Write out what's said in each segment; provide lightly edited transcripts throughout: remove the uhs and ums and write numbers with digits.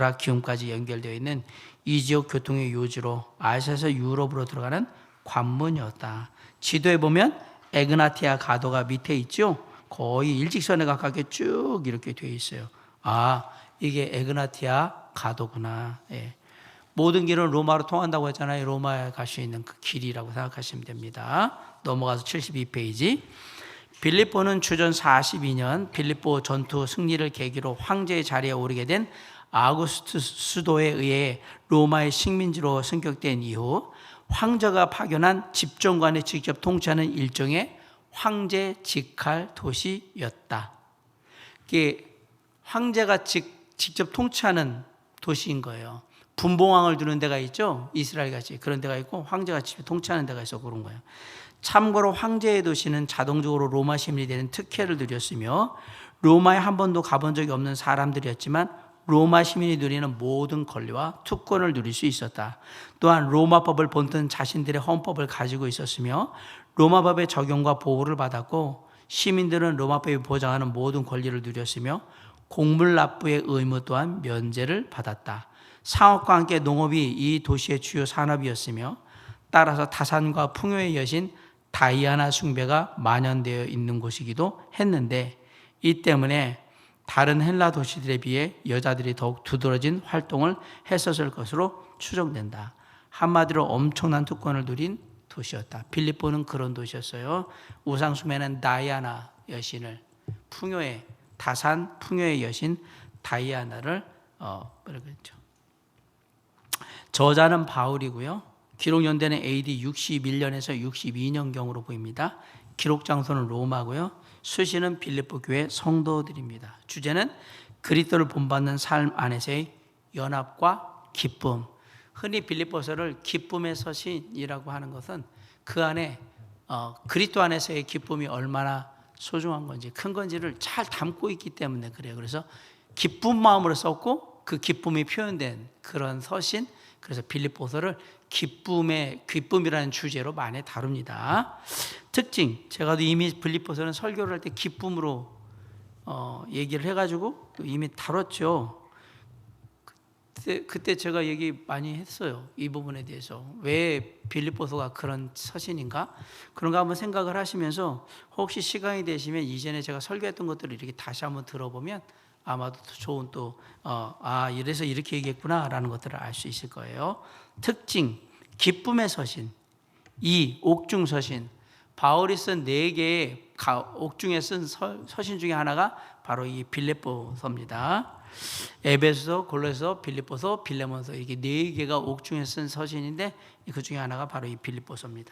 브라키움까지 연결되어 있는 이 지역 교통의 요지로 아시아에서 유럽으로 들어가는 관문이었다. 지도에 보면 에그나티아 가도가 밑에 있죠. 거의 일직선에 가깝게 쭉 이렇게 되어 있어요. 아, 이게 에그나티아 가도구나. 예. 모든 길은 로마로 통한다고 했잖아요. 로마에 갈 수 있는 그 길이라고 생각하시면 됩니다. 넘어가서 72페이지. 빌립보는 주전 42년 빌립보 전투 승리를 계기로 황제의 자리에 오르게 된 아우구스투스도에 의해 로마의 식민지로 승격된 이후 황제가 파견한 집정관이 직접 통치하는 일종의 황제 직할 도시였다. 이게 황제가 직접 통치하는 도시인 거예요. 분봉왕을 두는 데가 있죠. 이스라엘 같이 그런 데가 있고 황제가 직접 통치하는 데가 있어 그런 거예요. 참고로 황제의 도시는 자동적으로 로마 시민이 되는 특혜를 누렸으며 로마에 한 번도 가본 적이 없는 사람들이었지만 로마 시민이 누리는 모든 권리와 특권을 누릴 수 있었다. 또한 로마법을 본뜬 자신들의 헌법을 가지고 있었으며 로마법의 적용과 보호를 받았고 시민들은 로마법이 보장하는 모든 권리를 누렸으며 공물납부의 의무 또한 면제를 받았다. 상업과 함께 농업이 이 도시의 주요 산업이었으며 따라서 다산과 풍요의 여신 다이아나 숭배가 만연되어 있는 곳이기도 했는데 이 때문에 다른 헬라 도시들에 비해 여자들이 더욱 두드러진 활동을 했었을 것으로 추정된다. 한마디로 엄청난 특권을 누린 도시였다. 빌립보는 그런 도시였어요. 우상숭배는 다이아나 여신을 풍요의 다산 풍요의 여신 다이아나를 그랬죠. 저자는 바울이고요. 기록 연대는 AD 61년에서 62년경으로 보입니다. 기록 장소는 로마고요. 수시는 빌립보 교회 성도들입니다. 주제는 그리스도를 본받는 삶 안에서의 연합과 기쁨. 흔히 빌립보서를 기쁨의 서신이라고 하는 것은 그 안에 그리스도 안에서의 기쁨이 얼마나 소중한 건지 큰 건지를 잘 담고 있기 때문에 그래요. 그래서 기쁜 마음으로 썼고 그 기쁨이 표현된 그런 서신. 그래서 빌립보서를 기쁨이라는 주제로 많이 다룹니다. 특징, 제가 이미 빌립보서는 설교를 할 때 기쁨으로 얘기를 해가지고 이미 다뤘죠. 그때 제가 얘기 많이 했어요. 이 부분에 대해서. 왜 빌립보서가 그런 서신인가? 그런가 한번 생각을 하시면서 혹시 시간이 되시면 이전에 제가 설교했던 것들을 이렇게 다시 한번 들어보면 아마도 좋은 이래서 이렇게 얘기했구나라는 것들을 알 수 있을 거예요. 특징, 기쁨의 서신. 2. 옥중 서신. 바울이 쓴 4개의 옥중에 쓴 서신 중에 하나가 바로 이 빌립보서입니다. 에베소서, 골로새서, 빌립보서, 빌레몬서 이게 4개가 옥중에 쓴 서신인데 그 중에 하나가 바로 이 빌립보서입니다.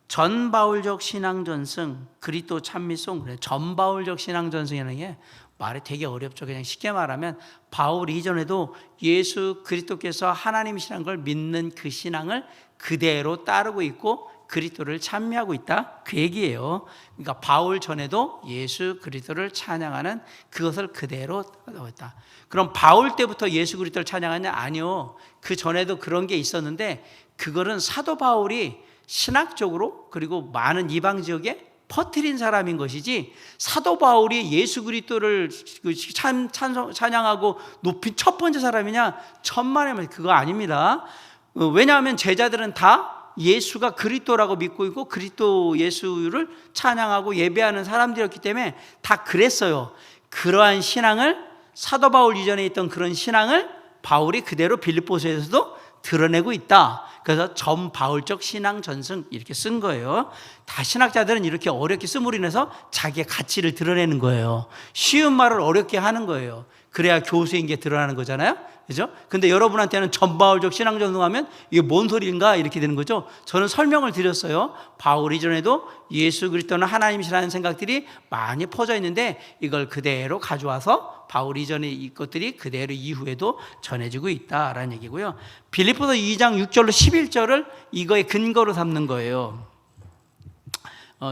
전바울적 신앙전승, 그리스도 찬미송, 전바울적 신앙전승이라는 게 말이 되게 어렵죠. 그냥 쉽게 말하면 바울 이전에도 예수 그리스도께서 하나님이시라는 걸 믿는 그 신앙을 그대로 따르고 있고 그리스도를 찬미하고 있다. 그 얘기예요. 그러니까 바울 전에도 예수 그리스도를 찬양하는 그것을 그대로 따르고 있다. 그럼 바울 때부터 예수 그리스도를 찬양하냐? 아니요. 그 전에도 그런 게 있었는데 그거는 사도 바울이 신학적으로 그리고 많은 이방 지역에 퍼뜨린 사람인 것이지 사도 바울이 예수 그리스도를 찬양하고 높인 첫 번째 사람이냐? 천만의 말 그거 아닙니다. 왜냐하면 제자들은 다 예수가 그리스도라고 믿고 있고 그리스도 예수를 찬양하고 예배하는 사람들이었기 때문에 다 그랬어요. 그러한 신앙을 사도 바울 이전에 있던 그런 신앙을 바울이 그대로 빌립보서에서도 드러내고 있다. 그래서 전바울적 신앙 전승 이렇게 쓴 거예요. 다 신학자들은 이렇게 어렵게 씀으로 인해서 자기의 가치를 드러내는 거예요. 쉬운 말을 어렵게 하는 거예요. 그래야 교수인 게 드러나는 거잖아요. 그죠? 근데 여러분한테는 전바울적 신앙 전승하면 이게 뭔 소리인가 이렇게 되는 거죠. 저는 설명을 드렸어요. 바울 이전에도 예수 그리스도는 하나님이시라는 생각들이 많이 퍼져 있는데 이걸 그대로 가져와서 바울 이전에 이것들이 그대로 이후에도 전해지고 있다라는 얘기고요. 빌립보서 2장 6절로 11절을 이거의 근거로 삼는 거예요.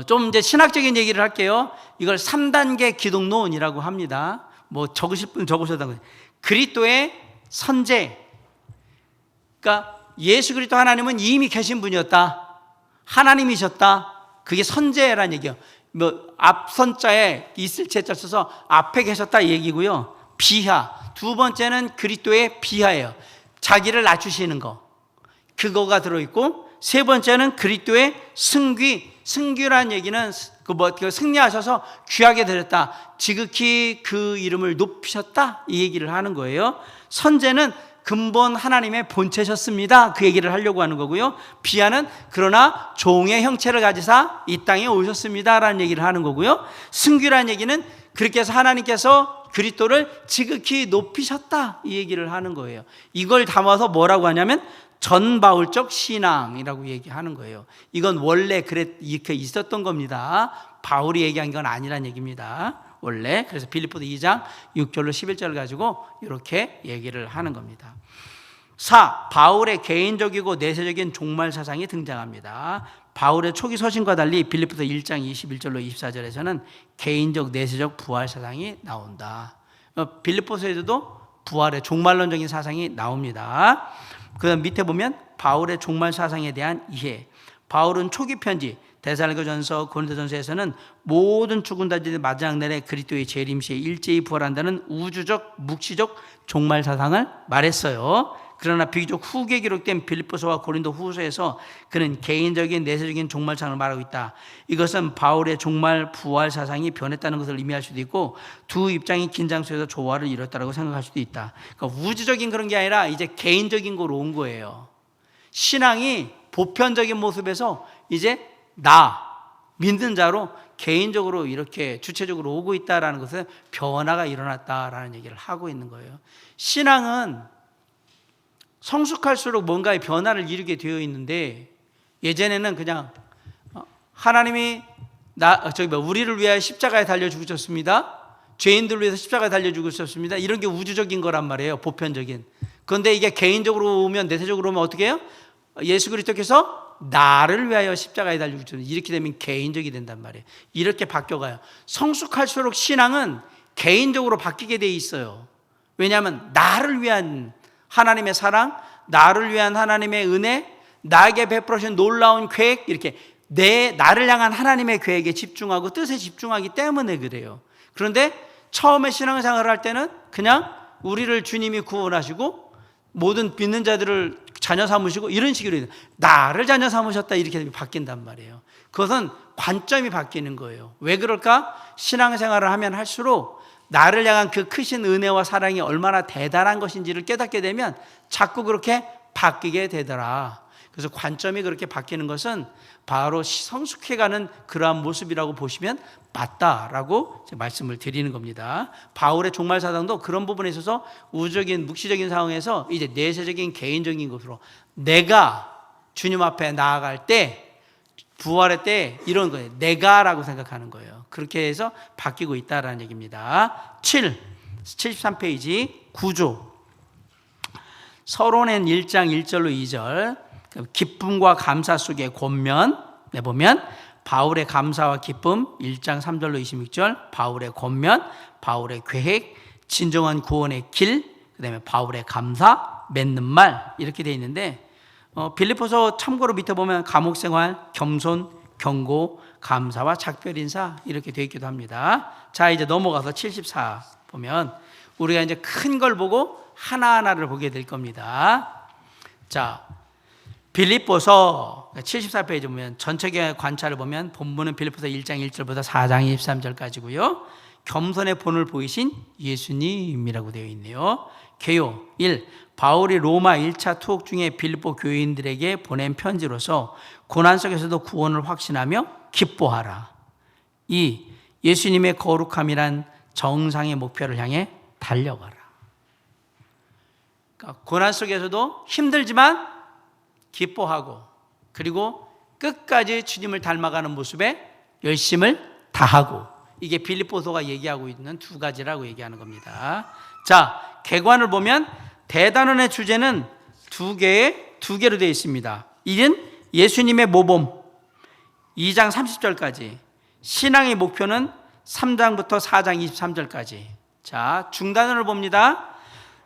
좀 이제 신학적인 얘기를 할게요. 이걸 3단계 기독론이라고 합니다. 뭐 적으실 분 적으셔도 되고요. 그리스도의 선제. 그러니까 예수 그리스도 하나님은 이미 계신 분이었다. 하나님이셨다. 그게 선제라는 얘기예요. 뭐 앞선자에 있을 제자 써서 앞에 계셨다 얘기고요. 비하 두 번째는 그리스도의 비하예요. 자기를 낮추시는 거. 그거가 들어있고, 세 번째는 그리스도의 승귀. 승귀라는 얘기는 승리하셔서 귀하게 드렸다. 지극히 그 이름을 높이셨다. 이 얘기를 하는 거예요. 선제는 근본 하나님의 본체셨습니다. 그 얘기를 하려고 하는 거고요. 비하는 그러나 종의 형체를 가지사 이 땅에 오셨습니다. 라는 얘기를 하는 거고요. 승귀라는 얘기는 그렇게 해서 하나님께서 그리스도를 지극히 높이셨다. 이 얘기를 하는 거예요. 이걸 담아서 뭐라고 하냐면 전바울적 신앙이라고 얘기하는 거예요. 이건 원래 이렇게 있었던 겁니다. 바울이 얘기한 건 아니란 얘기입니다. 원래. 그래서 빌립보서 2장 6절로 11절 가지고 이렇게 얘기를 하는 겁니다. 4. 바울의 개인적이고 내세적인 종말 사상이 등장합니다. 바울의 초기 서신과 달리 빌립보서 1장 21절로 24절에서는 개인적 내세적 부활 사상이 나온다. 빌립보서에서도 부활의 종말론적인 사상이 나옵니다. 그 다음 밑에 보면 바울의 종말 사상에 대한 이해. 바울은 초기 편지 데살로니가전서, 고린도전서에서는 모든 죽은 자들이 마지막 날에 그리스도의 재림시에 일제히 부활한다는 우주적 묵시적 종말 사상을 말했어요. 그러나 비교적 후기에 기록된 빌립보서와 고린도 후서에서 그는 개인적인 내세적인 종말 사상을 말하고 있다. 이것은 바울의 종말 부활 사상이 변했다는 것을 의미할 수도 있고 두 입장이 긴장 속에서 조화를 이뤘다고 생각할 수도 있다. 그러니까 우주적인 그런 게 아니라 이제 개인적인 거로 온 거예요. 신앙이 보편적인 모습에서 이제 나 믿는 자로 개인적으로 이렇게 주체적으로 오고 있다라는 것은 변화가 일어났다라는 얘기를 하고 있는 거예요. 신앙은 성숙할수록 뭔가의 변화를 이루게 되어 있는데 예전에는 그냥 하나님이 우리를 위하여 십자가에 달려 죽으셨습니다. 죄인들을 위해서 십자가에 달려 죽으셨습니다. 이런 게 우주적인 거란 말이에요. 보편적인. 그런데 이게 개인적으로 오면 내세적으로 오면 어떻게 해요? 예수 그리스도께서 나를 위하여 십자가에 달려 죽으셨습니다. 이렇게 되면 개인적이 된단 말이에요. 이렇게 바뀌어가요. 성숙할수록 신앙은 개인적으로 바뀌게 돼 있어요. 왜냐하면 나를 위한 하나님의 사랑, 나를 위한 하나님의 은혜, 나에게 베풀어주신 놀라운 계획, 이렇게 나를 향한 하나님의 계획에 집중하고 뜻에 집중하기 때문에 그래요. 그런데 처음에 신앙생활을 할 때는 그냥 우리를 주님이 구원하시고 모든 믿는 자들을 자녀 삼으시고 이런 식으로 나를 자녀 삼으셨다 이렇게 바뀐단 말이에요. 그것은 관점이 바뀌는 거예요. 왜 그럴까? 신앙생활을 하면 할수록 나를 향한 그 크신 은혜와 사랑이 얼마나 대단한 것인지를 깨닫게 되면 자꾸 그렇게 바뀌게 되더라. 그래서 관점이 그렇게 바뀌는 것은 바로 성숙해가는 그러한 모습이라고 보시면 맞다라고 말씀을 드리는 겁니다. 바울의 종말 사상도 그런 부분에 있어서 우주적인 묵시적인 상황에서 이제 내세적인 개인적인 것으로 내가 주님 앞에 나아갈 때 부활의 때 이런 거예요. 내가라고 생각하는 거예요. 그렇게 해서 바뀌고 있다라는 얘기입니다. 73페이지 구조. 서론엔 1장 1절로 2절 기쁨과 감사 속의 권면 보면 바울의 감사와 기쁨 1장 3절로 26절 바울의 권면, 바울의 계획, 진정한 구원의 길, 그 다음에 바울의 감사, 맺는 말 이렇게 되어 있는데 빌립보서 참고로 밑에 보면 감옥생활, 겸손, 경고, 감사와 작별 인사 이렇게 되어 있기도 합니다. 자 이제 넘어가서 74 보면 우리가 이제 큰 걸 보고 하나하나를 보게 될 겁니다. 자 빌립보서 74페이지 보면 전체의 관찰을 보면 본문은 빌립보서 1장 1절부터 4장 23절까지고요. 겸손의 본을 보이신 예수님이라고 되어 있네요. 개요 1. 바울이 로마 1차 투옥 중에 빌립보 교인들에게 보낸 편지로서 고난 속에서도 구원을 확신하며 기뻐하라. 2. 예수님의 거룩함이란 정상의 목표를 향해 달려가라. 그러니까 고난 속에서도 힘들지만 기뻐하고 그리고 끝까지 주님을 닮아가는 모습에 열심을 다하고 이게 빌립보서가 얘기하고 있는 두 가지라고 얘기하는 겁니다. 자, 개관을 보면 대단원의 주제는 두 개로 되어 있습니다. 1은 예수님의 모범 2장 30절까지 신앙의 목표는 3장부터 4장 23절까지 자 중단을 봅니다.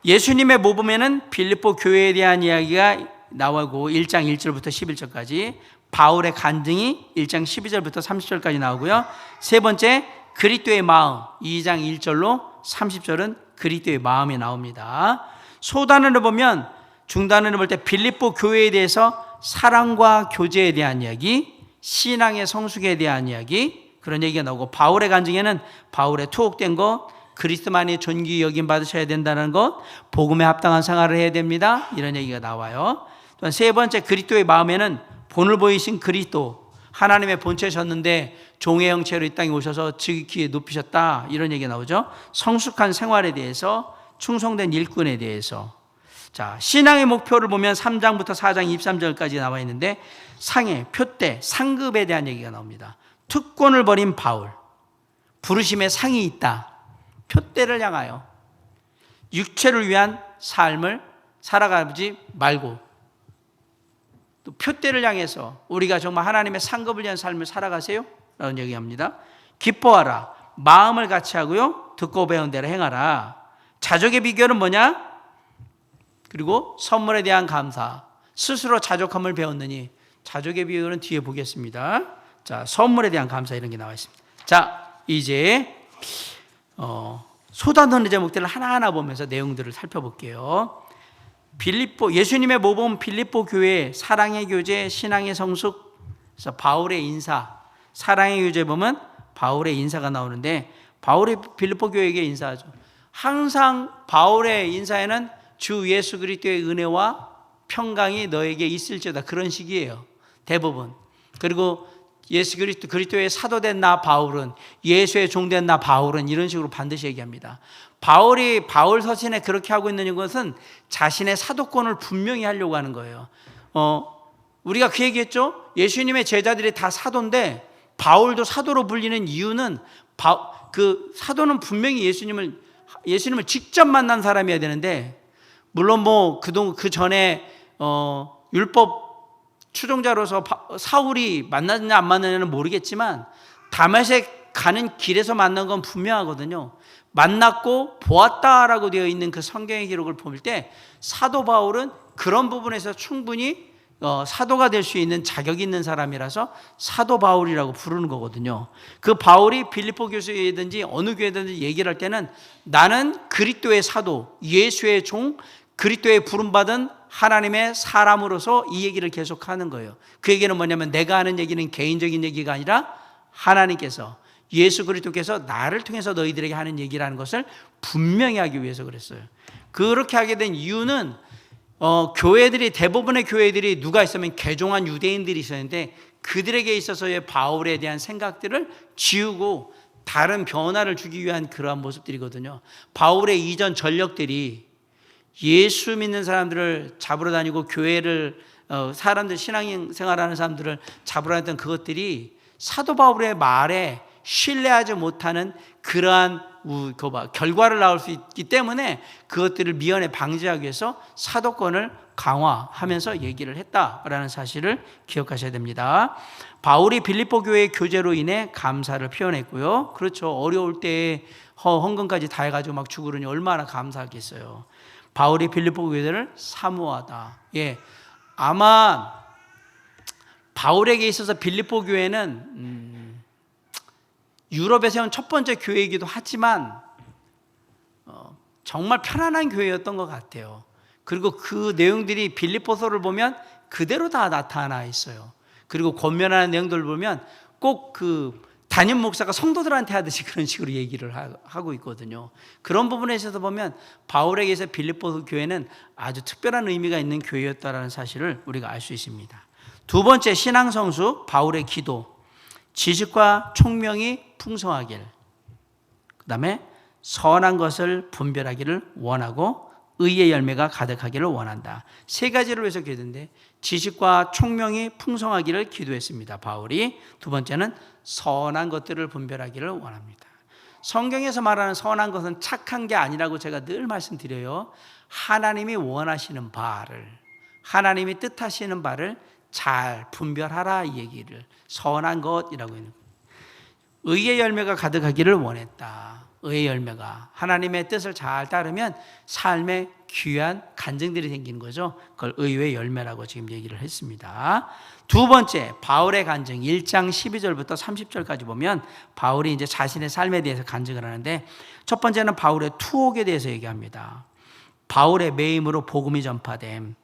예수님의 모범에는 빌립보 교회에 대한 이야기가 나오고 1장 1절부터 11절까지 바울의 간증이 1장 12절부터 30절까지 나오고요. 세 번째 그리스도의 마음 2장 1절로 30절은 그리스도의 마음이 나옵니다. 소단으로 보면, 중단으로 볼 때 빌립보 교회에 대해서 사랑과 교제에 대한 이야기, 신앙의 성숙에 대한 이야기, 그런 얘기가 나오고, 바울의 간증에는 바울의 투옥된 것, 그리스도만이 존귀 여김 받으셔야 된다는 것, 복음에 합당한 생활을 해야 됩니다, 이런 얘기가 나와요. 또한 세 번째, 그리스도의 마음에는 본을 보이신 그리스도, 하나님의 본체셨는데 종의 형체로 이 땅에 오셔서 지극히 높이셨다, 이런 얘기가 나오죠. 성숙한 생활에 대해서, 충성된 일꾼에 대해서. 자, 신앙의 목표를 보면 3장부터 4장 23절까지 나와 있는데, 상해, 표대, 상급에 대한 얘기가 나옵니다. 특권을 버린 바울, 부르심에 상이 있다, 표대를 향하여 육체를 위한 삶을 살아가지 말고 또 표대를 향해서 우리가 정말 하나님의 상급을 위한 삶을 살아가세요 라는 얘기합니다. 기뻐하라, 마음을 같이 하고요, 듣고 배운 대로 행하라. 자족의 비결은 뭐냐? 그리고 선물에 대한 감사, 스스로 자족함을 배웠느니, 자족의 비결은 뒤에 보겠습니다. 자, 선물에 대한 감사, 이런 게 나와 있습니다. 자, 이제 쏟아놓는 제목들을 하나하나 보면서 내용들을 살펴볼게요. 빌립보, 예수님의 모범 빌립보 교회, 사랑의 교제, 신앙의 성숙, 그래서 바울의 인사, 사랑의 교제 보면 바울의 인사가 나오는데, 바울이 빌립보 교회에게 인사하죠. 항상 바울의 인사에는 주 예수 그리스도의 은혜와 평강이 너에게 있을지어다, 그런 식이에요, 대부분. 그리고 예수 그리스도의 사도된 나 바울은, 예수의 종된 나 바울은, 이런 식으로 반드시 얘기합니다. 바울이 바울 서신에 그렇게 하고 있는 것은 자신의 사도권을 분명히 하려고 하는 거예요. 우리가 그 얘기했죠. 예수님의 제자들이 다 사도인데 바울도 사도로 불리는 이유는, 그 사도는 분명히 예수님을 직접 만난 사람이어야 되는데, 물론 그 전에 율법 추종자로서 사울이 만났냐 안 만났냐는 모르겠지만, 다메섹 가는 길에서 만난 건 분명하거든요. 만났고 보았다라고 되어 있는 그 성경의 기록을 볼 때 사도 바울은 그런 부분에서 충분히 사도가 될 수 있는 자격이 있는 사람이라서 사도 바울이라고 부르는 거거든요. 그 바울이 빌립보 교회든지 어느 교회든지 얘기를 할 때는, 나는 그리스도의 사도, 예수의 종, 그리스도의 부름받은 하나님의 사람으로서 이 얘기를 계속하는 거예요. 그 얘기는 뭐냐면, 내가 하는 얘기는 개인적인 얘기가 아니라 하나님께서, 예수 그리스도께서 나를 통해서 너희들에게 하는 얘기라는 것을 분명히 하기 위해서 그랬어요. 그렇게 하게 된 이유는, 교회들이, 대부분의 교회들이 누가 있으면 개종한 유대인들이 있었는데, 그들에게 있어서의 바울에 대한 생각들을 지우고 다른 변화를 주기 위한 그러한 모습들이거든요. 바울의 이전 전력들이 예수 믿는 사람들을 잡으러 다니고, 교회를 사람들, 신앙생활하는 사람들을 잡으러 다녔던 그것들이 사도 바울의 말에 신뢰하지 못하는 그러한 결과를 낳을 수 있기 때문에, 그것들을 미연에 방지하기 위해서 사도권을 강화하면서 얘기를 했다라는 사실을 기억하셔야 됩니다. 바울이 빌립보 교회의 교제로 인해 감사를 표현했고요. 그렇죠. 어려울 때 헌금까지 다 해가지고 막 주고 얼마나 감사하겠어요. 바울이 빌립보 교회를 사모하다. 예, 아마 바울에게 있어서 빌립보 교회는 유럽에 세운 첫 번째 교회이기도 하지만 정말 편안한 교회였던 것 같아요. 그리고 그 내용들이 빌립보서를 보면 그대로 다 나타나 있어요. 그리고 권면하는 내용들을 보면 꼭 그 담임 목사가 성도들한테 하듯이 그런 식으로 얘기를 하고 있거든요. 그런 부분에 있어서 보면 바울에게서 빌립보 교회는 아주 특별한 의미가 있는 교회였다는 사실을 우리가 알 수 있습니다. 두 번째, 신앙 성숙, 바울의 기도. 지식과 총명이 풍성하길, 그 다음에 선한 것을 분별하기를 원하고 의의 열매가 가득하기를 원한다. 세 가지를 위해서 기도했는데, 지식과 총명이 풍성하기를 기도했습니다, 바울이. 두 번째는 선한 것들을 분별하기를 원합니다. 성경에서 말하는 선한 것은 착한 게 아니라고 제가 늘 말씀드려요. 하나님이 원하시는 바를, 하나님이 뜻하시는 바를 잘 분별하라, 이 얘기를 선한 것이라고 했는 거예요. 의의 열매가 가득하기를 원했다. 의의 열매가, 하나님의 뜻을 잘 따르면 삶에 귀한 간증들이 생기는 거죠. 그걸 의의 열매라고 지금 얘기를 했습니다. 두 번째, 바울의 간증 1장 12절부터 30절까지 보면 바울이 이제 자신의 삶에 대해서 간증을 하는데, 첫 번째는 바울의 투옥에 대해서 얘기합니다. 바울의 매임으로 복음이 전파됨.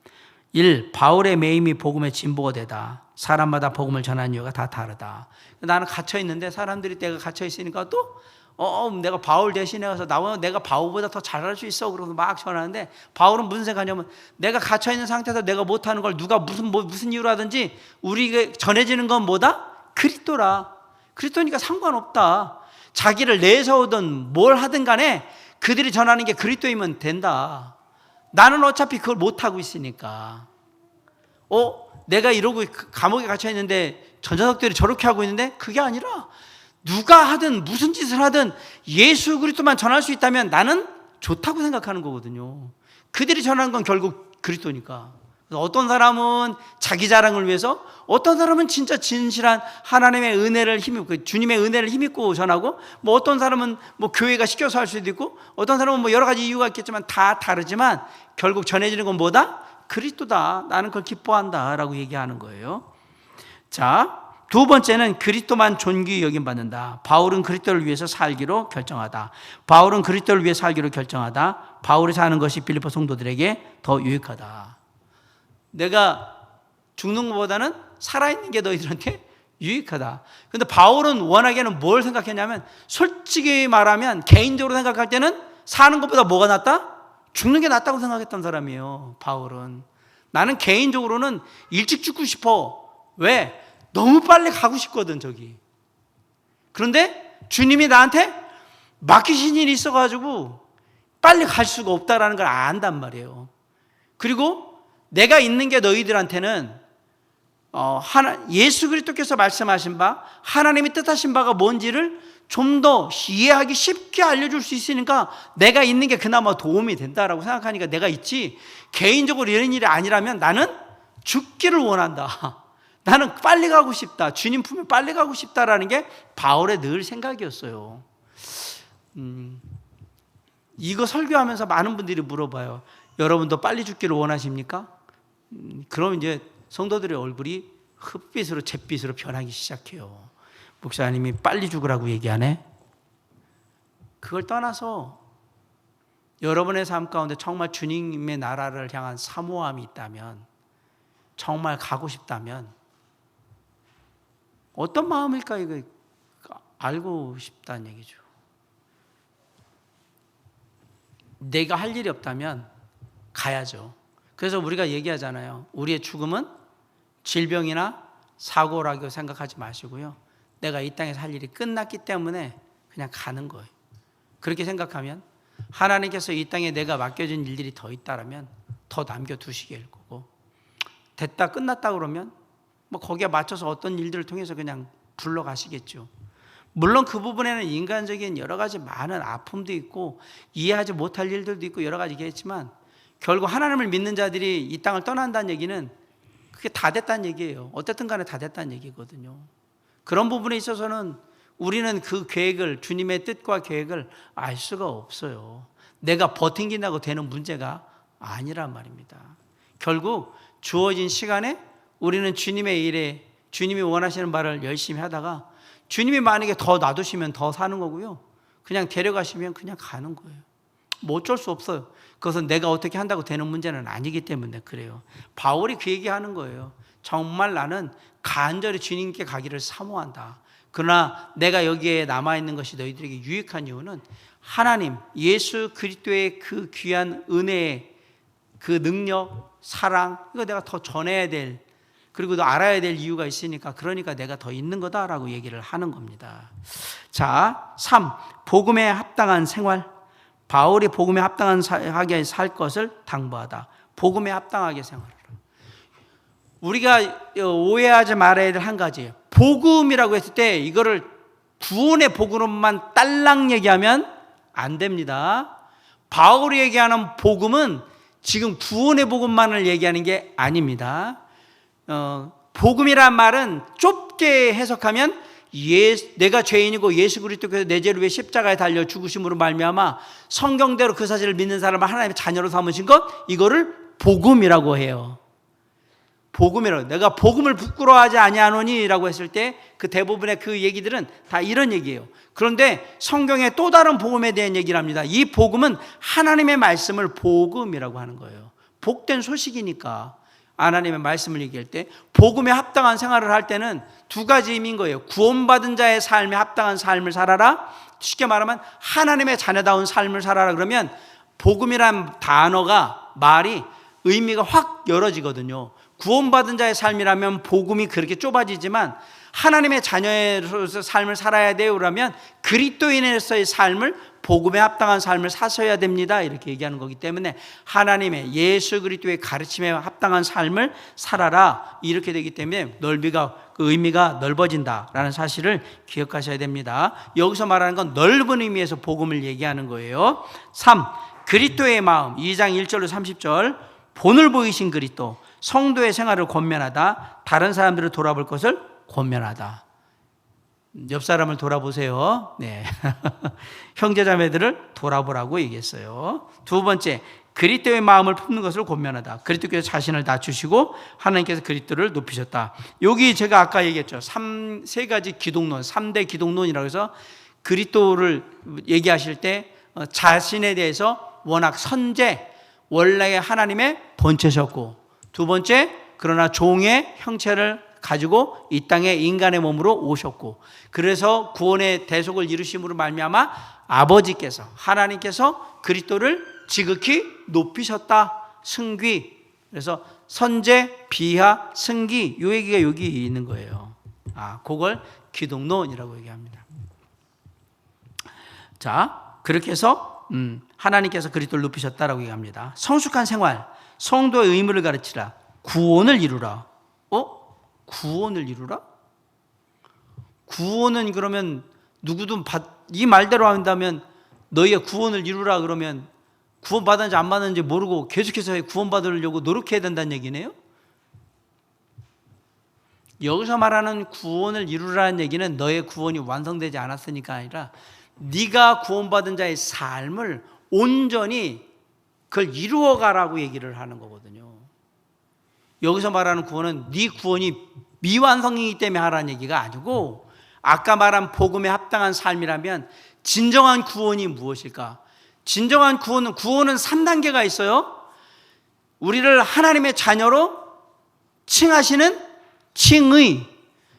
1. 바울의 매임이 복음의 진보가 되다. 사람마다 복음을 전하는 이유가 다 다르다. 나는 갇혀 있는데 사람들이 내가 갇혀 있으니까 또 내가 바울 대신에 가서 내가 바울보다 더 잘할 수 있어. 그러고 막 전하는데, 바울은 무슨 생각하냐면, 내가 갇혀 있는 상태에서 내가 못하는 걸 누가 무슨 이유로 하든지 우리에게 전해지는 건 뭐다? 그리스도라. 그리스도니까 상관없다. 자기를 내세우든 뭘 하든 간에 그들이 전하는 게 그리스도이면 된다. 나는 어차피 그걸 못하고 있으니까. 내가 이러고 감옥에 갇혀 있는데 전 녀석들이 저렇게 하고 있는데, 그게 아니라 누가 하든 무슨 짓을 하든 예수 그리스도만 전할 수 있다면 나는 좋다고 생각하는 거거든요. 그들이 전하는 건 결국 그리스도니까. 어떤 사람은 자기 자랑을 위해서, 어떤 사람은 진짜 진실한 하나님의 은혜를 힘입고, 주님의 은혜를 힘입고 전하고, 어떤 사람은 교회가 시켜서 할 수도 있고, 어떤 사람은 여러 가지 이유가 있겠지만 다 다르지만 결국 전해지는 건 뭐다? 그리스도다. 나는 그걸 기뻐한다 라고 얘기하는 거예요. 자, 두 번째는 그리스도만 존귀히 여김받는다. 바울은 그리스도를 위해서 살기로 결정하다. 바울은 그리스도를 위해 살기로 결정하다. 바울이 사는 것이 빌립보 성도들에게 더 유익하다. 내가 죽는 것보다는 살아있는 게 너희들한테 유익하다. 근데 바울은 워낙에는 뭘 생각했냐면, 솔직히 말하면 개인적으로 생각할 때는 사는 것보다 뭐가 낫다? 죽는 게 낫다고 생각했던 사람이에요. 바울은. 나는 개인적으로는 일찍 죽고 싶어. 왜? 너무 빨리 가고 싶거든, 저기. 그런데 주님이 나한테 맡기신 일이 있어가지고 빨리 갈 수가 없다라는 걸 안단 말이에요. 그리고 내가 있는 게 너희들한테는 예수 그리스도께서 말씀하신 바, 하나님이 뜻하신 바가 뭔지를 좀 더 이해하기 쉽게 알려줄 수 있으니까 내가 있는 게 그나마 도움이 된다라고 생각하니까 내가 있지, 개인적으로 이런 일이 아니라면 나는 죽기를 원한다. 나는 빨리 가고 싶다. 주님 품에 빨리 가고 싶다라는 게 바울의 늘 생각이었어요. 이거 설교하면서 많은 분들이 물어봐요. 여러분도 빨리 죽기를 원하십니까? 그럼 이제 성도들의 얼굴이 흑빛으로 잿빛으로 변하기 시작해요. 목사님이 빨리 죽으라고 얘기하네? 그걸 떠나서 여러분의 삶 가운데 정말 주님의 나라를 향한 사모함이 있다면, 정말 가고 싶다면 어떤 마음일까? 이거 알고 싶다는 얘기죠. 내가 할 일이 없다면 가야죠. 그래서 우리가 얘기하잖아요. 우리의 죽음은 질병이나 사고라고 생각하지 마시고요. 내가 이 땅에서 할 일이 끝났기 때문에 그냥 가는 거예요. 그렇게 생각하면 하나님께서 이 땅에 내가 맡겨진 일들이 더 있다라면 더 남겨두시길 거고, 됐다 끝났다 그러면 거기에 맞춰서 어떤 일들을 통해서 그냥 불러가시겠죠. 물론 그 부분에는 인간적인 여러 가지 많은 아픔도 있고 이해하지 못할 일들도 있고 여러 가지겠지만, 결국 하나님을 믿는 자들이 이 땅을 떠난다는 얘기는 그게 다 됐다는 얘기예요. 어쨌든 간에 다 됐다는 얘기거든요. 그런 부분에 있어서는 우리는 그 계획을, 주님의 뜻과 계획을 알 수가 없어요. 내가 버팅긴다고 되는 문제가 아니란 말입니다. 결국 주어진 시간에 우리는 주님의 일에, 주님이 원하시는 바를 열심히 하다가 주님이 만약에 더 놔두시면 더 사는 거고요. 그냥 데려가시면 그냥 가는 거예요. 어쩔 수 없어요. 그것은 내가 어떻게 한다고 되는 문제는 아니기 때문에 그래요. 바울이 그 얘기하는 거예요. 정말 나는 간절히 주님께 가기를 사모한다. 그러나 내가 여기에 남아있는 것이 너희들에게 유익한 이유는 하나님, 예수 그리스도의 그 귀한 은혜의 그 능력, 사랑, 이거 내가 더 전해야 될, 그리고 또 알아야 될 이유가 있으니까, 그러니까 내가 더 있는 거다라고 얘기를 하는 겁니다. 자, 3. 복음에 합당한 생활. 바울이 복음에 합당하게 살 것을 당부하다. 복음에 합당하게 생활하라. 우리가 오해하지 말아야 될 한 가지예요. 복음이라고 했을 때 이거를 구원의 복음으로만 딸랑 얘기하면 안 됩니다. 바울이 얘기하는 복음은 지금 구원의 복음만을 얘기하는 게 아닙니다. 복음이란 말은 좁게 해석하면 내가 죄인이고 예수 그리스도께서 내 죄를 위해 십자가에 달려 죽으심으로 말미암아 성경대로 그 사실을 믿는 사람을 하나님의 자녀로 삼으신 것, 이거를 복음이라고 해요. 복음이라고, 내가 복음을 부끄러워하지 아니하노니라고 했을 때 그 대부분의 그 얘기들은 다 이런 얘기예요. 그런데 성경에 또 다른 복음에 대한 얘기를 합니다. 이 복음은 하나님의 말씀을 복음이라고 하는 거예요. 복된 소식이니까 하나님의 말씀을 얘기할 때 복음에 합당한 생활을 할 때는 두 가지 의미인 거예요. 구원받은 자의 삶에 합당한 삶을 살아라. 쉽게 말하면 하나님의 자녀다운 삶을 살아라. 그러면 복음이란 단어가, 말이 의미가 확 열어지거든요. 구원받은 자의 삶이라면 복음이 그렇게 좁아지지만 하나님의 자녀로서 삶을 살아야 돼요. 그러면 그리스도인으로서의 삶을, 복음에 합당한 삶을 사셔야 됩니다. 이렇게 얘기하는 거기 때문에 하나님의 예수 그리스도의 가르침에 합당한 삶을 살아라. 이렇게 되기 때문에 그 의미가 넓어진다라는 사실을 기억하셔야 됩니다. 여기서 말하는 건 넓은 의미에서 복음을 얘기하는 거예요. 3. 그리스도의 마음. 2장 1절로 30절. 본을 보이신 그리스도. 성도의 생활을 권면하다. 다른 사람들을 돌아볼 것을 권면하다. 옆 사람을 돌아보세요. 네. 형제자매들을 돌아보라고 얘기했어요. 두 번째, 그리스도의 마음을 품는 것을 권면하다. 그리스도께서 자신을 낮추시고 하나님께서 그리스도를 높이셨다. 여기 제가 아까 얘기했죠. 세 가지 기독론, 3대 기독론이라고 해서 그리스도를 얘기하실 때 자신에 대해서 워낙 선제, 원래 하나님의 본체셨고, 두 번째, 그러나 종의 형체를 가지고 이 땅에 인간의 몸으로 오셨고, 그래서 구원의 대속을 이루심으로 말미암아 아버지께서, 하나님께서 그리스도를 지극히 높이셨다. 승귀. 그래서 선제, 비하, 승기, 이 얘기가 여기 있는 거예요. 그걸 기독론이라고 얘기합니다. 자, 그렇게 해서 하나님께서 그리스도를 높이셨다라고 얘기합니다. 성숙한 생활, 성도의 의무를 가르치라. 구원을 이루라. 구원을 이루라? 구원은 그러면 누구든 이 말대로 한다면 너희의 구원을 이루라 그러면 구원 받았는지 안 받았는지 모르고 계속해서 구원 받으려고 노력해야 된다는 얘기네요. 여기서 말하는 구원을 이루라는 얘기는 너의 구원이 완성되지 않았으니까 아니라 네가 구원받은 자의 삶을 온전히 그걸 이루어가라고 얘기를 하는 거거든요. 여기서 말하는 구원은 네 구원이 미완성이기 때문에 하라는 얘기가 아니고, 아까 말한 복음에 합당한 삶이라면 진정한 구원이 무엇일까? 진정한 구원은 3단계가 있어요. 우리를 하나님의 자녀로 칭하시는 칭의,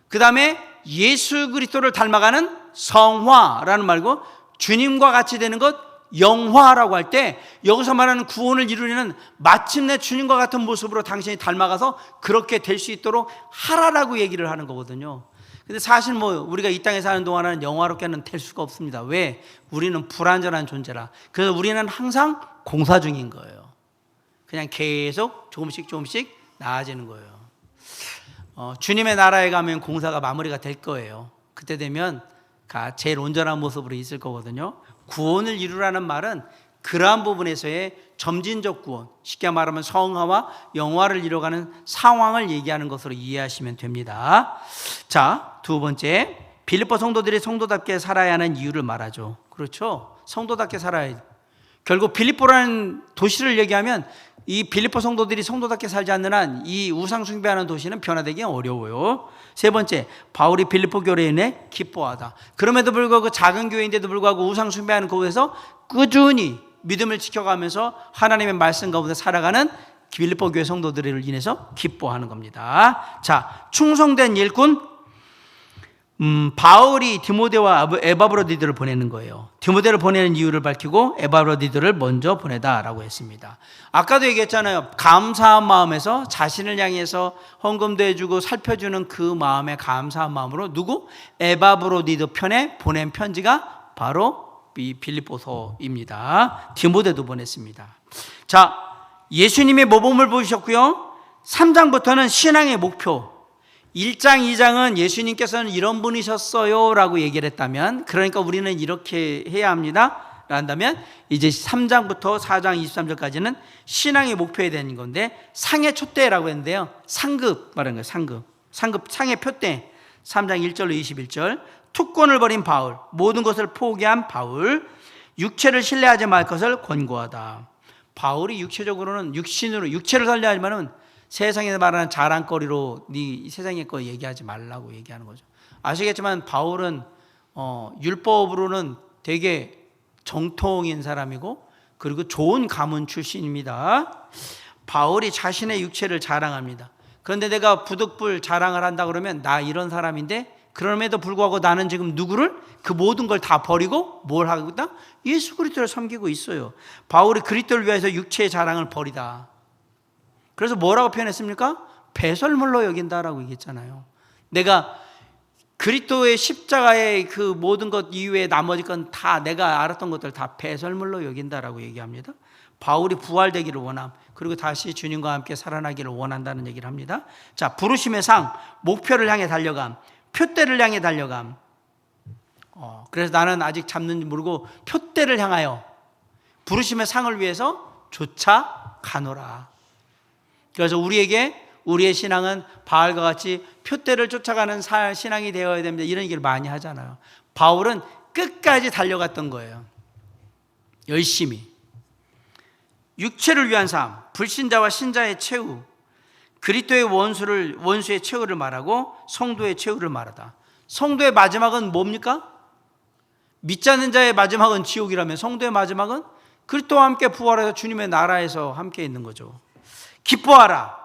그 다음에 예수 그리스도를 닮아가는 성화라는 말고, 주님과 같이 되는 것 영화라고 할 때 여기서 말하는 구원을 이루려는 마침내 주님과 같은 모습으로 당신이 닮아가서 그렇게 될 수 있도록 하라라고 얘기를 하는 거거든요. 근데 사실 우리가 이 땅에 사는 동안은 영화롭게는 될 수가 없습니다. 왜? 우리는 불완전한 존재라. 그래서 우리는 항상 공사 중인 거예요. 그냥 계속 조금씩 나아지는 거예요. 주님의 나라에 가면 공사가 마무리가 될 거예요. 그때 되면 제일 온전한 모습으로 있을 거거든요. 구원을 이루라는 말은 그러한 부분에서의 점진적 구원, 쉽게 말하면 성화와 영화를 이뤄가는 상황을 얘기하는 것으로 이해하시면 됩니다. 자, 두 번째, 빌립보 성도들이 성도답게 살아야 하는 이유를 말하죠. 그렇죠? 성도답게 살아야 돼. 결국 빌립보라는 도시를 얘기하면 이 빌립보 성도들이 성도답게 살지 않는 한 이 우상 숭배하는 도시는 변화되기 어려워요. 세 번째, 바울이 빌립보 교회에 인해 기뻐하다. 그럼에도 불구하고 작은 교회인데도 불구하고 우상 숭배하는 곳에서 꾸준히 믿음을 지켜가면서 하나님의 말씀 가운데 살아가는 빌립보 교회 성도들을 인해서 기뻐하는 겁니다. 자, 충성된 일꾼, 바울이 디모데와 에바브로디들을 보내는 거예요. 디모데를 보내는 이유를 밝히고 에바브로디들을 먼저 보내다라고 했습니다. 아까도 얘기했잖아요. 감사한 마음에서 자신을 향해서 헌금도 해주고 살펴주는 그 마음에 감사한 마음으로 에바브로디도 편에 보낸 편지가 바로 이 빌립보서입니다. 디모데도 보냈습니다. 자, 예수님의 모범을 보이셨고요. 3장부터는 신앙의 목표, 1장, 2장은 예수님께서는 이런 분이셨어요 라고 얘기를 했다면, 그러니까 우리는 이렇게 해야 합니다 한다면, 이제 3장부터 4장 23절까지는 신앙의 목표에 대한 건데, 상의 촛대라고 했는데요, 상급 말하는 거예요. 상의 표대. 3장 1절로 21절. 투권을 벌인 바울, 모든 것을 포기한 바울, 육체를 신뢰하지 말 것을 권고하다. 바울이 육체적으로는 육체를 살려하지만은 세상에서 말하는 자랑거리로 네 세상의 거 얘기하지 말라고 얘기하는 거죠. 아시겠지만 바울은 율법으로는 되게 정통인 사람이고 그리고 좋은 가문 출신입니다. 바울이 자신의 육체를 자랑합니다. 그런데 내가 부득불 자랑을 한다 그러면 나 이런 사람인데 그럼에도 불구하고 나는 지금 누구를 그 모든 걸 다 버리고 뭘 하고 있다? 예수 그리스도를 섬기고 있어요. 바울이 그리스도를 위해서 육체의 자랑을 버리다. 그래서 뭐라고 표현했습니까? 배설물로 여긴다라고 얘기했잖아요. 내가 그리스도의 십자가의 그 모든 것 이외에 나머지 건 다 내가 알았던 것들 다 배설물로 여긴다라고 얘기합니다. 바울이 부활되기를 원함, 그리고 다시 주님과 함께 살아나기를 원한다는 얘기를 합니다. 자, 부르심의 상, 목표를 향해 달려감, 표대를 향해 달려감. 그래서 나는 아직 잡는지 모르고 표대를 향하여 부르심의 상을 위해서 조차 가노라. 그래서 우리에게 우리의 신앙은 바울과 같이 표대를 쫓아가는 신앙이 되어야 됩니다. 이런 얘기를 많이 하잖아요. 바울은 끝까지 달려갔던 거예요. 열심히. 육체를 위한 삶, 불신자와 신자의 최후, 그리스도의 원수의 최후를 말하고 성도의 최후를 말하다. 성도의 마지막은 뭡니까? 믿지 않는 자의 마지막은 지옥이라면 성도의 마지막은 그리스도와 함께 부활해서 주님의 나라에서 함께 있는 거죠. 기뻐하라.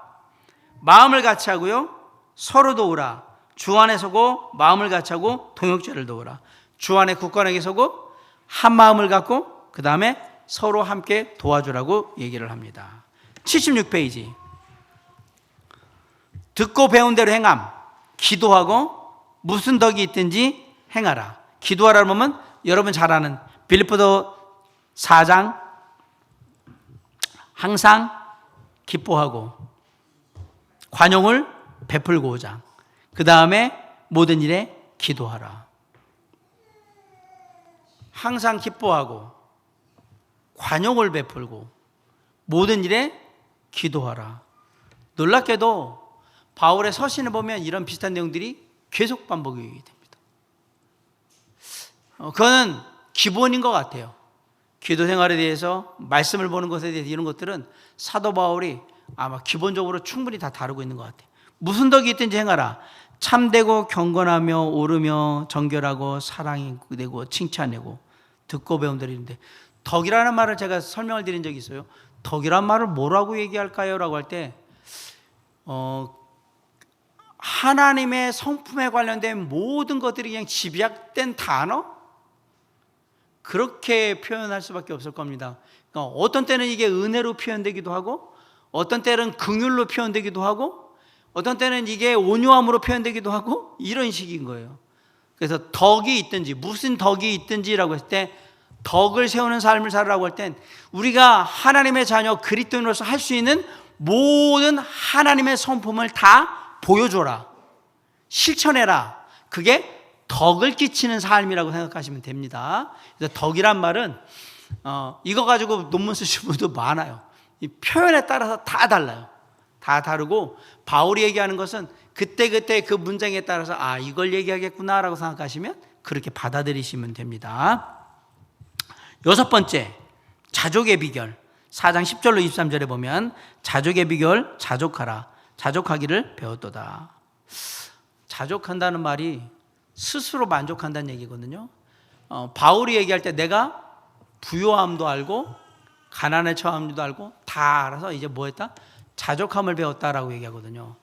마음을 같이 하고요. 서로 도우라. 주 안에 서고 마음을 같이 하고 동역죄를 도우라. 주 안에 굳건하게 서고 한 마음을 갖고 그 다음에 서로 함께 도와주라고 얘기를 합니다. 76페이지. 듣고 배운 대로 행함. 기도하고 무슨 덕이 있든지 행하라. 기도하라는 보면 여러분 잘 아는 빌립보서 4장 항상 기뻐하고 관용을 베풀고자 그 다음에 모든 일에 기도하라. 항상 기뻐하고 관용을 베풀고 모든 일에 기도하라. 놀랍게도 바울의 서신을 보면 이런 비슷한 내용들이 계속 반복이 됩니다. 그거는 기본인 것 같아요. 기도 생활에 대해서, 말씀을 보는 것에 대해서 이런 것들은 사도 바울이 아마 기본적으로 충분히 다 다루고 있는 것 같아요. 무슨 덕이 있든지 행하라. 참되고 경건하며 오르며 정결하고 사랑이 되고 칭찬내고 듣고 배운 대로 있는데, 덕이라는 말을 제가 설명을 드린 적이 있어요. 덕이란 말을 뭐라고 얘기할까요? 라고 할 때 하나님의 성품에 관련된 모든 것들이 그냥 집약된 단어? 그렇게 표현할 수밖에 없을 겁니다. 그러니까 어떤 때는 이게 은혜로 표현되기도 하고, 어떤 때는 긍휼로 표현되기도 하고, 어떤 때는 이게 온유함으로 표현되기도 하고, 이런 식인 거예요. 그래서 덕이 있든지, 무슨 덕이 있든지라고 했을 때, 덕을 세우는 삶을 살으라고 할 땐 우리가 하나님의 자녀 그리스도인으로서 할 수 있는 모든 하나님의 성품을 다 보여줘라, 실천해라. 그게 덕을 끼치는 삶이라고 생각하시면 됩니다. 그래서 덕이란 말은 이거 가지고 논문 쓰시는 분도 많아요. 이 표현에 따라서 다 달라요. 다 다르고, 바울이 얘기하는 것은 그때그때 그 문장에 따라서 이걸 얘기하겠구나 라고 생각하시면 그렇게 받아들이시면 됩니다. 여섯 번째, 자족의 비결. 4장 10절로 23절에 보면 자족의 비결, 자족하라. 자족하기를 배웠도다. 자족한다는 말이 스스로 만족한다는 얘기거든요. 바울이 얘기할 때 내가 부요함도 알고 가난에 처함도 알고 다 알아서 이제 뭐 했다? 자족함을 배웠다라고 얘기하거든요.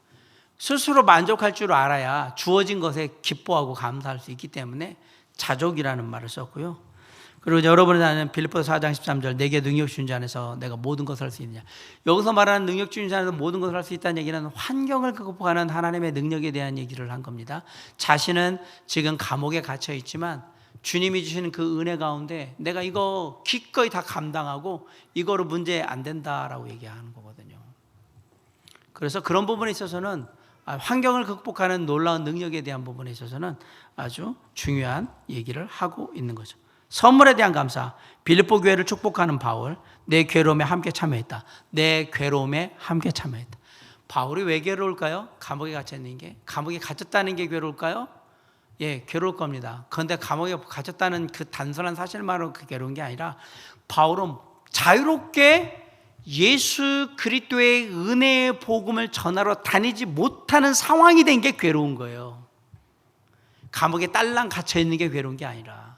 스스로 만족할 줄 알아야 주어진 것에 기뻐하고 감사할 수 있기 때문에 자족이라는 말을 썼고요. 그리고 여러분이 아는 빌립보서 4장 13절, 내게 능력 주신 자 안에서 내가 모든 것을 할 수 있느냐. 여기서 말하는 능력 주신 자 안에서 모든 것을 할 수 있다는 얘기는 환경을 극복하는 하나님의 능력에 대한 얘기를 한 겁니다. 자신은 지금 감옥에 갇혀 있지만 주님이 주시는 그 은혜 가운데 내가 이거 기꺼이 다 감당하고 이거로 문제 안 된다라고 얘기하는 거거든요. 그래서 그런 부분에 있어서는, 환경을 극복하는 놀라운 능력에 대한 부분에 있어서는 아주 중요한 얘기를 하고 있는 거죠. 선물에 대한 감사. 빌립보 교회를 축복하는 바울, 내 괴로움에 함께 참여했다. 내 괴로움에 함께 참여했다. 바울이 왜 괴로울까요? 감옥에 갇혀 있는 게, 감옥에 갇혔다는 게 괴로울까요? 예, 괴로울 겁니다. 그런데 감옥에 갇혔다는 그 단순한 사실만으로 그 괴로운 게 아니라 바울은 자유롭게 예수 그리스도의 은혜의 복음을 전하러 다니지 못하는 상황이 된 게 괴로운 거예요. 감옥에 딸랑 갇혀 있는 게 괴로운 게 아니라,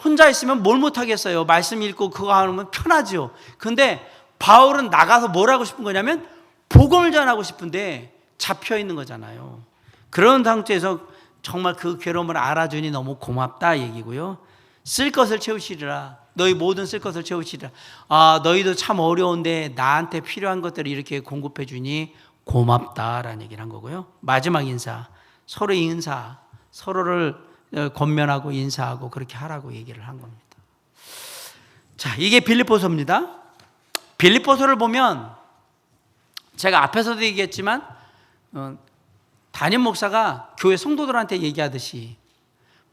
혼자 있으면 뭘 못하겠어요. 말씀 읽고 그거 하면 편하죠. 근데 바울은 나가서 뭘 하고 싶은 거냐면 복음을 전하고 싶은데 잡혀 있는 거잖아요. 그런 상태에서 정말 그 괴로움을 알아주니 너무 고맙다 얘기고요. 쓸 것을 채우시리라. 너희 모든 쓸 것을 채우시리라. 너희도 참 어려운데 나한테 필요한 것들을 이렇게 공급해 주니 고맙다라는 얘기를 한 거고요. 마지막 인사, 서로의 인사, 서로를 권면하고 인사하고 그렇게 하라고 얘기를 한 겁니다. 자, 이게 빌립보서입니다. 빌립보서를 보면 제가 앞에서도 얘기했지만 담임 목사가 교회 성도들한테 얘기하듯이,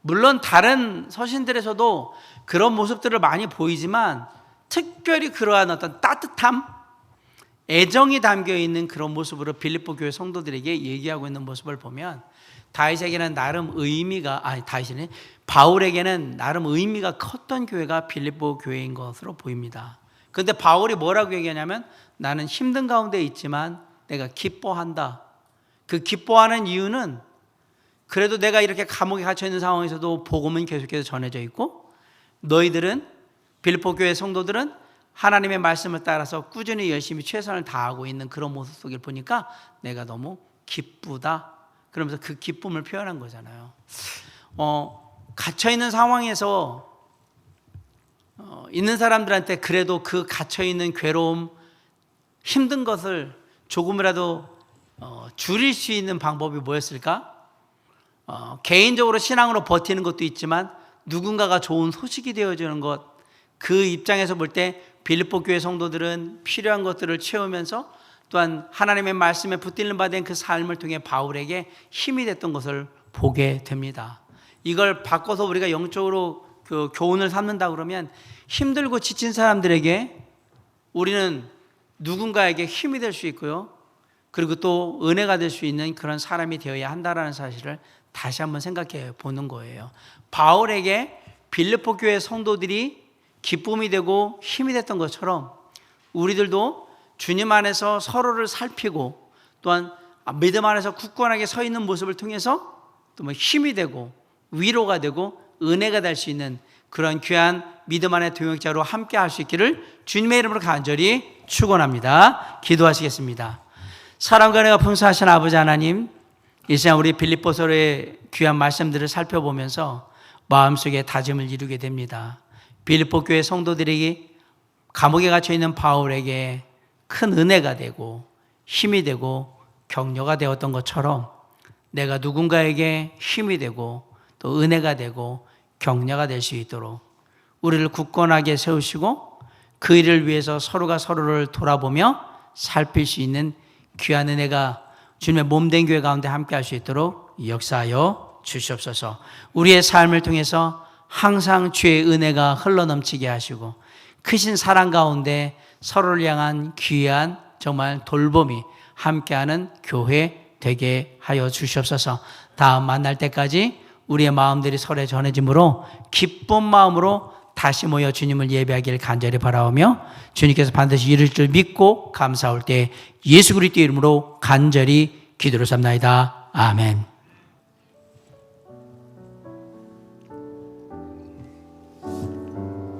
물론 다른 서신들에서도 그런 모습들을 많이 보이지만 특별히 그러한 어떤 따뜻함, 애정이 담겨있는 그런 모습으로 빌립보 교회 성도들에게 얘기하고 있는 모습을 보면 바울에게는 나름 의미가 컸던 교회가 빌립보 교회인 것으로 보입니다. 그런데 바울이 뭐라고 얘기하냐면 나는 힘든 가운데 있지만 내가 기뻐한다. 그 기뻐하는 이유는 그래도 내가 이렇게 감옥에 갇혀 있는 상황에서도 복음은 계속해서 전해져 있고, 너희들은, 빌립보 교회 성도들은 하나님의 말씀을 따라서 꾸준히 열심히 최선을 다하고 있는 그런 모습 속을 보니까 내가 너무 기쁘다. 그러면서 그 기쁨을 표현한 거잖아요. 갇혀 있는 상황에서 있는 사람들한테 그래도 그 갇혀 있는 괴로움, 힘든 것을 조금이라도 줄일 수 있는 방법이 뭐였을까? 개인적으로 신앙으로 버티는 것도 있지만 누군가가 좋은 소식이 되어주는 것, 그 입장에서 볼 때 빌립보 교회 성도들은 필요한 것들을 채우면서 또한 하나님의 말씀에 붙들림 받은 그 삶을 통해 바울에게 힘이 됐던 것을 보게 됩니다. 이걸 바꿔서 우리가 영적으로 그 교훈을 삼는다 그러면 힘들고 지친 사람들에게 우리는 누군가에게 힘이 될 수 있고요, 그리고 또 은혜가 될 수 있는 그런 사람이 되어야 한다는 사실을 다시 한번 생각해 보는 거예요. 바울에게 빌립보 교회 성도들이 기쁨이 되고 힘이 됐던 것처럼 우리들도 주님 안에서 서로를 살피고 또한 믿음 안에서 굳건하게 서 있는 모습을 통해서 또 힘이 되고 위로가 되고 은혜가 될 수 있는 그런 귀한 믿음 안의 동역자로 함께 할 수 있기를 주님의 이름으로 간절히 축원합니다. 기도하시겠습니다. 사랑과 은혜가 풍성하신 아버지 하나님, 이 시간 우리 빌립보서의 귀한 말씀들을 살펴보면서 마음속에 다짐을 이루게 됩니다. 빌립보 교회 성도들에게 감옥에 갇혀 있는 바울에게 큰 은혜가 되고 힘이 되고 격려가 되었던 것처럼 내가 누군가에게 힘이 되고 또 은혜가 되고 격려가 될 수 있도록 우리를 굳건하게 세우시고 그 일을 위해서 서로가 서로를 돌아보며 살필 수 있는 귀한 은혜가 주님의 몸된 교회 가운데 함께 할 수 있도록 역사하여 주시옵소서. 우리의 삶을 통해서 항상 주의 은혜가 흘러넘치게 하시고 크신 사랑 가운데 서로를 향한 귀한 정말 돌봄이 함께하는 교회 되게 하여 주시옵소서. 다음 만날 때까지 우리의 마음들이 서로에 전해짐으로 기쁜 마음으로 다시 모여 주님을 예배하기를 간절히 바라오며 주님께서 반드시 이룰 줄 믿고 감사할 때 예수 그리스도 이름으로 간절히 기도를 삼나이다. 아멘.